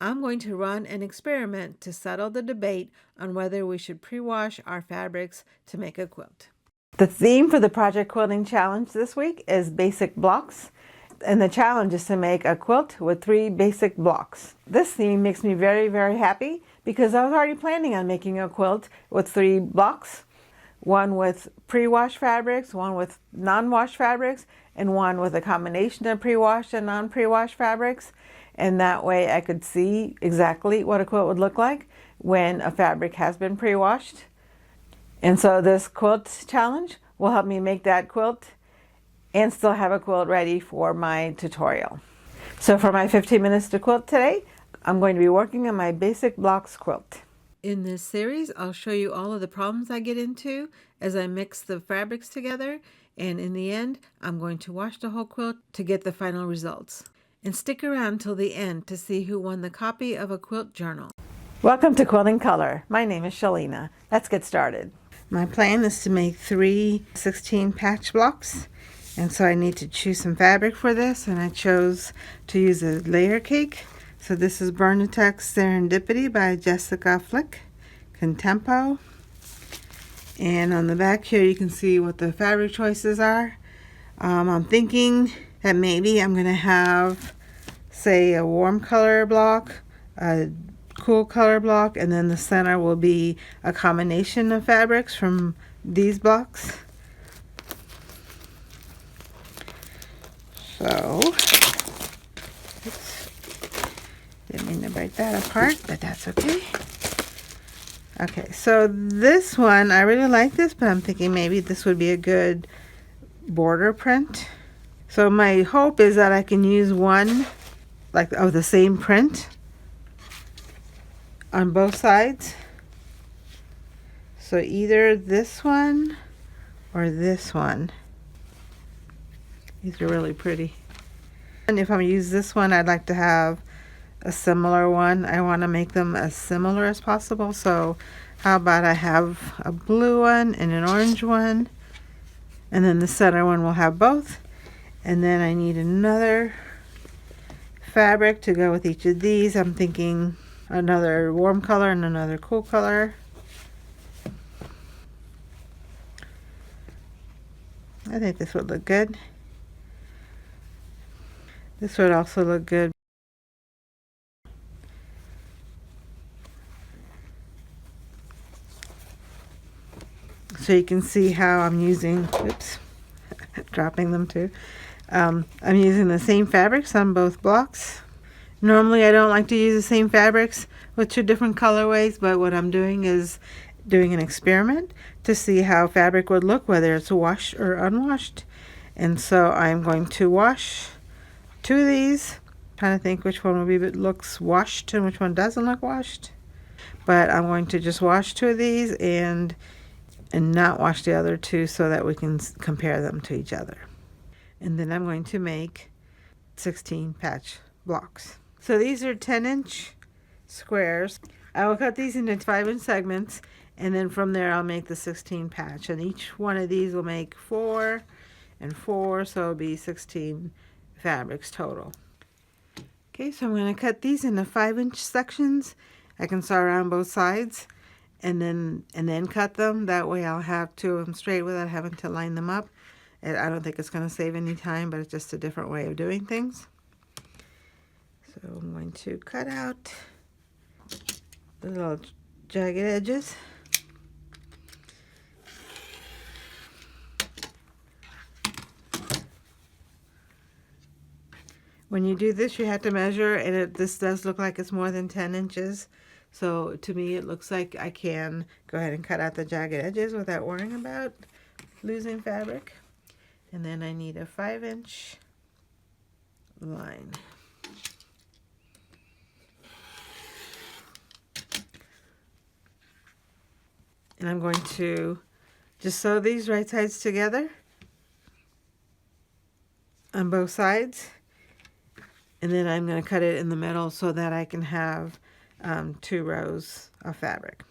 I'm going to run an experiment to settle the debate on whether we should pre-wash our fabrics to make a quilt. The theme for the Project Quilting Challenge this week is basic blocks, and the challenge is to make a quilt with 3 basic blocks. This theme makes me very, very happy because I was already planning on making a quilt with 3 blocks, one with pre-washed fabrics, one with non-washed fabrics, and one with a combination of pre-washed and non-pre-washed fabrics. And that way I could see exactly what a quilt would look like when a fabric has been pre-washed. And so this quilt challenge will help me make that quilt and still have a quilt ready for my tutorial. So for my 15 minutes to quilt today, I'm going to be working on my basic blocks quilt. In this series, I'll show you all of the problems I get into as I mix the fabrics together, and in the end, I'm going to wash the whole quilt to get the final results. And stick around till the end to see who won the copy of a quilt journal. Welcome to Quilting Color. My name is Shalina. Let's get started. My plan is to make 3 16 patch blocks, and so I need to choose some fabric for this, and I chose to use a layer cake. So this is Bernatech Serendipity by Jessica Flick, Contempo. And on the back here you can see what the fabric choices are. I'm thinking that maybe I'm going to have, say, a warm color block, a cool color block, and then the center will be a combination of fabrics from these blocks. So, oops, didn't mean to break that apart, but that's okay. Okay, so this one, I really like this, but I'm thinking maybe this would be a good border print. So my hope is that I can use one like of the same print on both sides. So either this one or this one. These are really pretty. And if I'm going to use this one, I'd like to have a similar one. I want to make them as similar as possible. So how about I have a blue one and an orange one, and then the center one will have both. And then I need another fabric to go with each of these. I'm thinking another warm color and another cool color. I think this would look good. This would also look good. So you can see how I'm using, oops, dropping them too. I'm using the same fabrics on both blocks. Normally I don't like to use the same fabrics with 2 different colorways, but what I'm doing is doing an experiment to see how fabric would look, whether it's washed or unwashed. And so I'm going to wash 2 of these, trying to think which one will be looks washed and which one doesn't look washed. But I'm going to just wash 2 of these and not wash the other 2 so that we can compare them to each other. And then I'm going to make 16 patch blocks. So these are 10-inch squares. I will cut these into 5-inch segments, and then from there I'll make the 16 patch. And each one of these will make 4 and 4, so it'll be 16 fabrics total. Okay, so I'm going to cut these into 5-inch sections. I can start around both sides and then cut them. That way I'll have 2 of them straight without having to line them up. And I don't think it's going to save any time, but it's just a different way of doing things. So I'm going to cut out the little jagged edges. When you do this, you have to measure, and this does look like it's more than 10 inches. So to me, it looks like I can go ahead and cut out the jagged edges without worrying about losing fabric. And then I need a 5-inch line. And I'm going to just sew these right sides together on both sides. And then I'm going to cut it in the middle so that I can have 2 rows of fabric.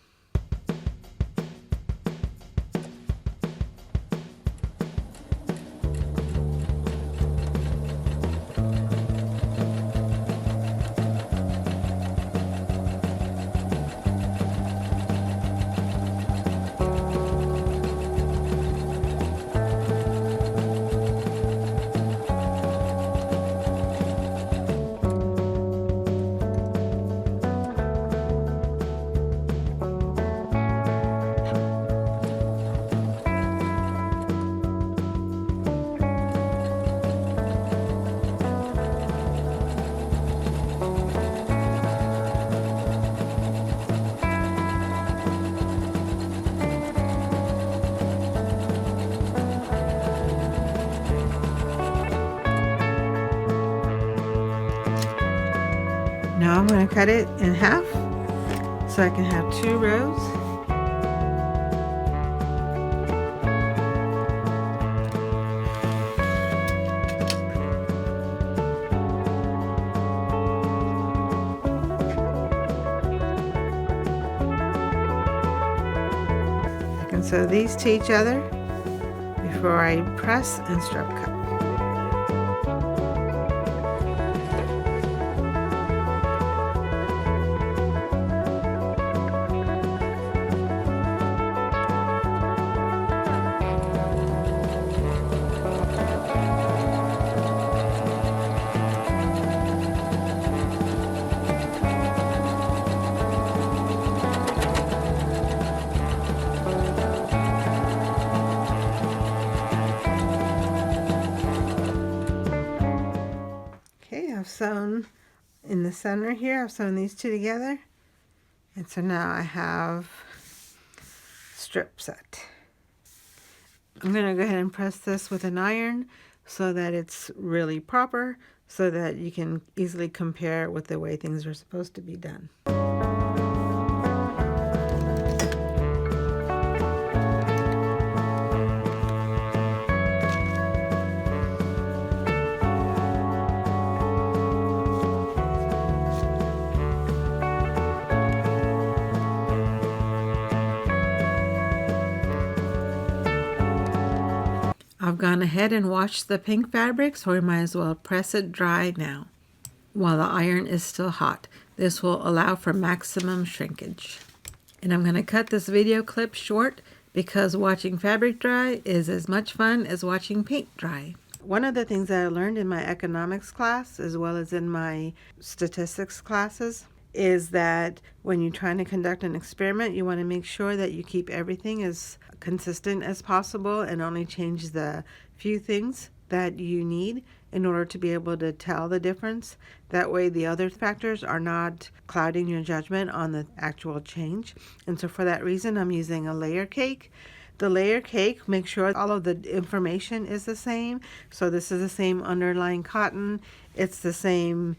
I'm going to cut it in half so I can have 2 rows. I can sew these to each other before I press and strip cut. Okay, I've sewn in the center here, I've sewn these 2 together, and so now I have strip set. I'm going to go ahead and press this with an iron so that it's really proper, so that you can easily compare with the way things are supposed to be done. I've gone ahead and washed the pink fabric, so we might as well press it dry now while the iron is still hot. This will allow for maximum shrinkage. And I'm going to cut this video clip short because watching fabric dry is as much fun as watching paint dry. One of the things that I learned in my economics class, as well as in my statistics classes, is that when you're trying to conduct an experiment, you want to make sure that you keep everything as consistent as possible and only change the few things that you need in order to be able to tell the difference. That way the other factors are not clouding your judgment on the actual change. And so for that reason, I'm using a layer cake. The layer cake makes sure all of the information is the same. So this is the same underlying cotton. It's the same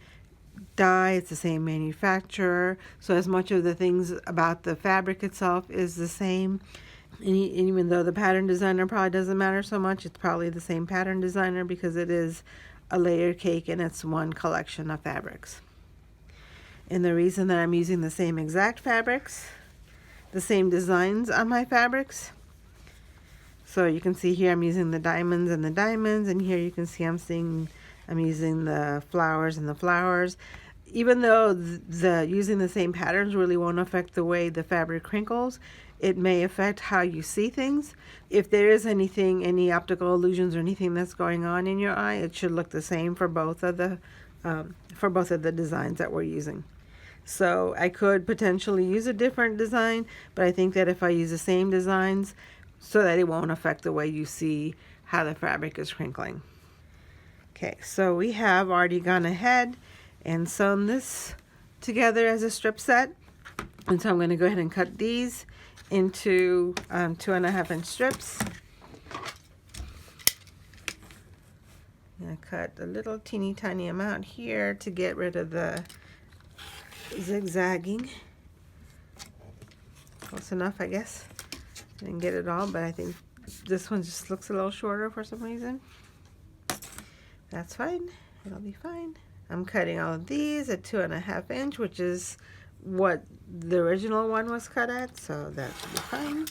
dye, it's the same manufacturer, so as much of the things about the fabric itself is the same. And even though the pattern designer probably doesn't matter so much, it's probably the same pattern designer because it is a layer cake and it's one collection of fabrics. And the reason that I'm using the same exact fabrics, the same designs on my fabrics, so you can see here I'm using the diamonds, and here you can see I'm using the flowers and the flowers. Even though using the same patterns really won't affect the way the fabric crinkles, it may affect how you see things. If there is any optical illusions or anything that's going on in your eye, it should look the same for both of the designs that we're using. So I could potentially use a different design, but I think that if I use the same designs, so that it won't affect the way you see how the fabric is crinkling. Okay, so we have already gone ahead and sewn this together as a strip set. And so I'm going to go ahead and cut these into 2.5-inch strips. I'm going to cut a little teeny tiny amount here to get rid of the zigzagging. Close enough, I guess. Didn't get it all, but I think this one just looks a little shorter for some reason. That's fine. It'll be fine. I'm cutting all of these at 2.5 inch, which is what the original one was cut at, so that should be fine.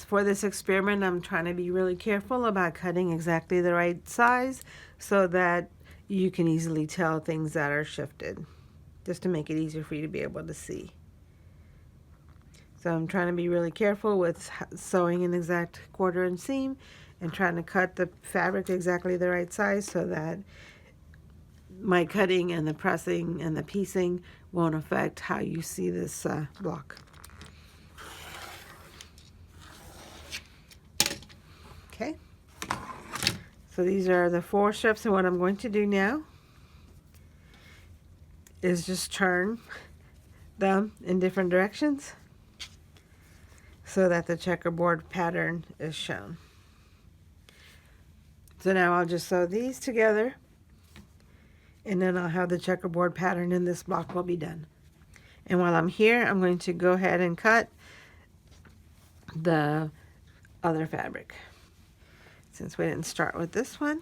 For this experiment, I'm trying to be really careful about cutting exactly the right size so that you can easily tell things that are shifted, just to make it easier for you to be able to see. So I'm trying to be really careful with sewing an exact 1/4-inch seam and trying to cut the fabric exactly the right size so that my cutting and the pressing and the piecing won't affect how you see this block. Okay, so these are the 4 strips, and what I'm going to do now is just turn them in different directions so that the checkerboard pattern is shown. So now I'll just sew these together, and then I'll have the checkerboard pattern in this block will be done. And while I'm here, I'm going to go ahead and cut the other fabric, since we didn't start with this one.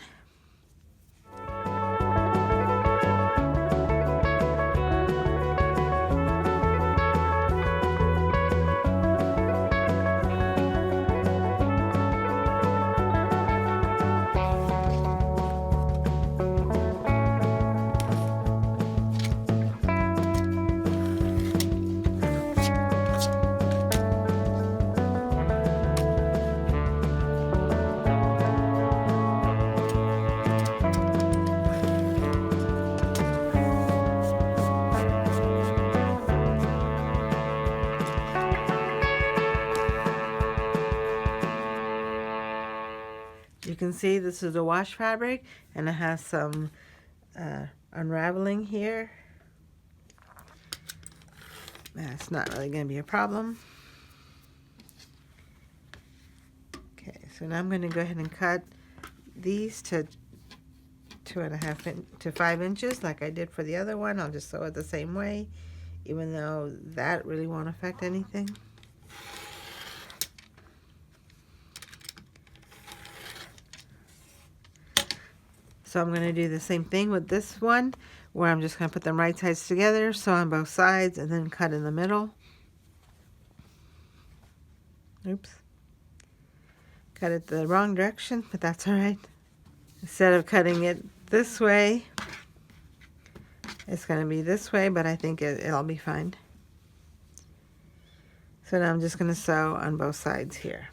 You can see this is a wash fabric, and it has some unraveling here. That's not really going to be a problem. Okay, so now I'm going to go ahead and cut these to 2.5 to 5 inches like I did for the other one. I'll just sew it the same way, even though that really won't affect anything. So I'm going to do the same thing with this one, where I'm just going to put them right sides together, sew on both sides, and then cut in the middle. Oops. Cut it the wrong direction, but that's all right. Instead of cutting it this way, it's going to be this way, but I think it'll be fine. So now I'm just going to sew on both sides here.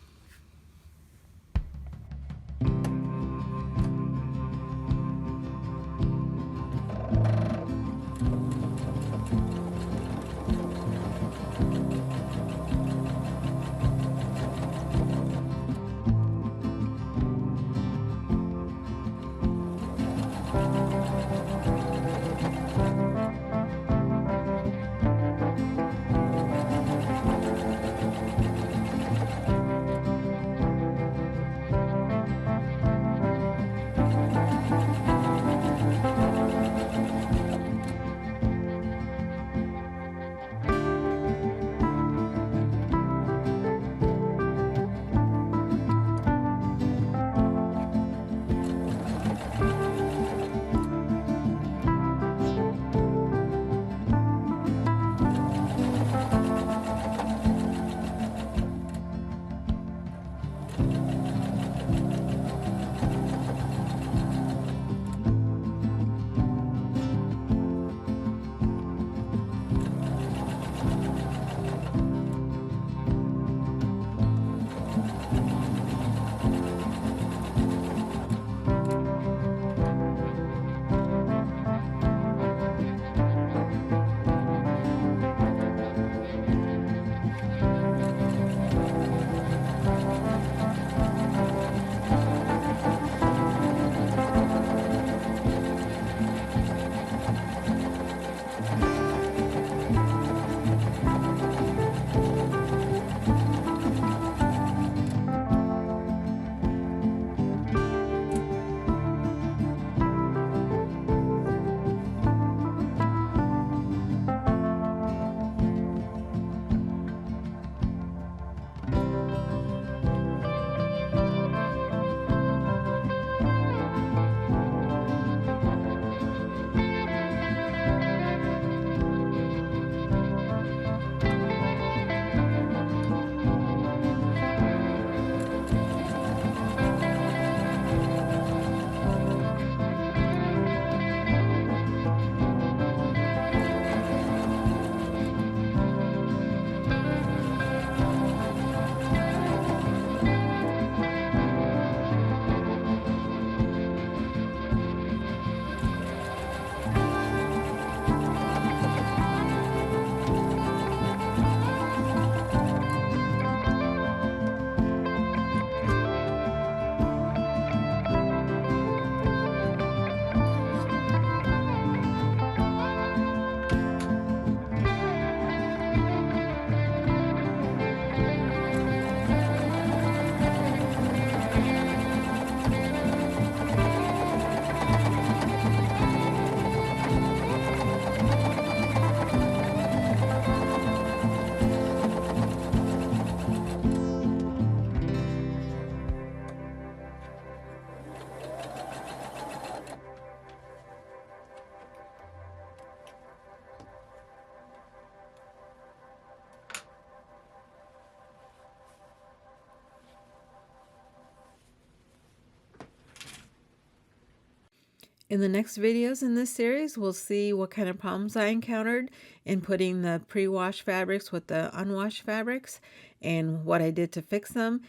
In the next videos in this series, we'll see what kind of problems I encountered in putting the pre-washed fabrics with the unwashed fabrics and what I did to fix them.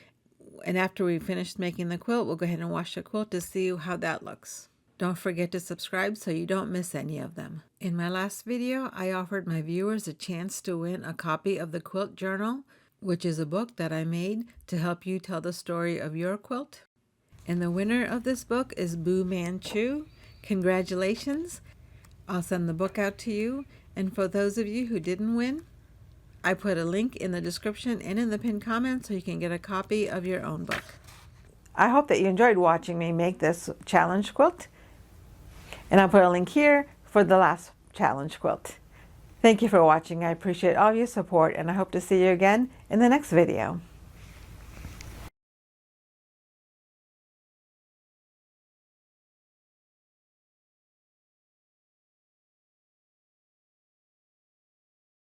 And after we finish making the quilt, we'll go ahead and wash the quilt to see how that looks. Don't forget to subscribe so you don't miss any of them. In my last video, I offered my viewers a chance to win a copy of the Quilt Journal, which is a book that I made to help you tell the story of your quilt. And the winner of this book is Boo Manchu. Congratulations! I'll send the book out to you. And for those of you who didn't win, I put a link in the description and in the pinned comment so you can get a copy of your own book. I hope that you enjoyed watching me make this challenge quilt. And I'll put a link here for the last challenge quilt. Thank you for watching. I appreciate all your support and I hope to see you again in the next video.